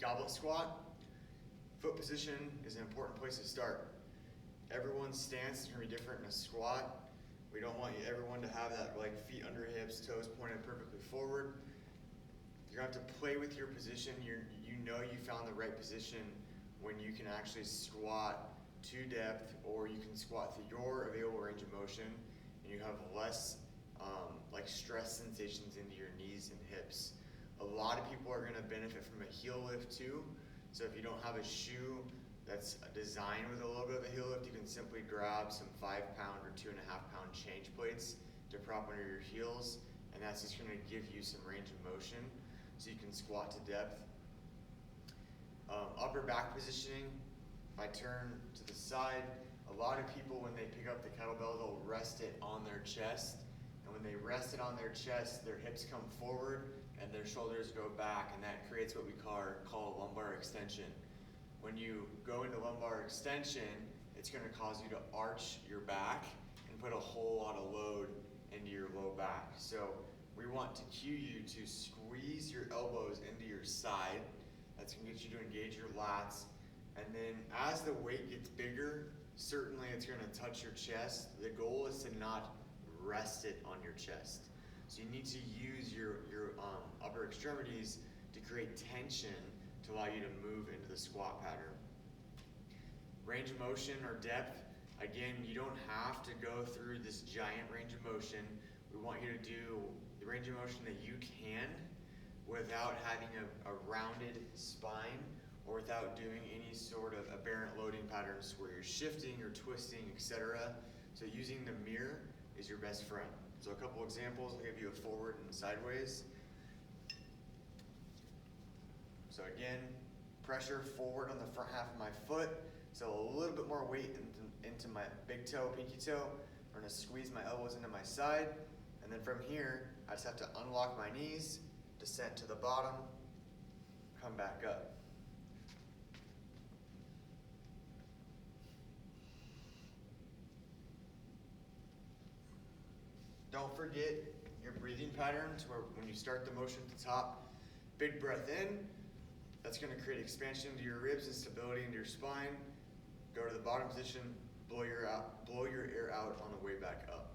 Goblet squat. Foot position is an important place to start. Everyone's stance is going to be different in a squat. We don't want everyone to have that like feet under hips, toes pointed perfectly forward. You're going to have to play with your position. You know you found the right position when you can actually squat to depth, or you can squat through your available range of motion, and you have less like stress sensations into your knees and hips. A lot of people are going to benefit from a heel lift too. So if you don't have a shoe that's designed with a little bit of a heel lift, you can simply grab some 5-pound or 2.5-pound change plates to prop under your heels, and that's just going to give you some range of motion so you can squat to depth. Upper back positioning, if I turn to the side, a lot of people when they pick up the kettlebell, they'll rest it on their chest. And when they rest it on their chest, their hips come forward and their shoulders go back, and that creates what we call a lumbar extension. When you go into lumbar extension, it's going to cause you to arch your back and put a whole lot of load into your low back. So we want to cue you to squeeze your elbows into your side. That's going to get you to engage your lats. And then as the weight gets bigger, certainly it's going to touch your chest. The goal is to not rest it on your chest. So you need to use your upper extremities to create tension to allow you to move into the squat pattern. Range of motion or depth, again, you don't have to go through this giant range of motion. We want you to do the range of motion that you can without having a rounded spine or without doing any sort of aberrant loading patterns where you're shifting or twisting, etc. So using the mirror is your best friend. So a couple examples, I'll give you a forward and sideways. So again, pressure forward on the front half of my foot, so a little bit more weight into my big toe, pinky toe. I'm going to squeeze my elbows into my side, and then from here, I just have to unlock my knees, descent to the bottom, come back up. Don't forget your breathing patterns, where when you start the motion at the top, big breath in. That's going to create expansion into your ribs and stability into your spine. Go to the bottom position, blow your air out on the way back up.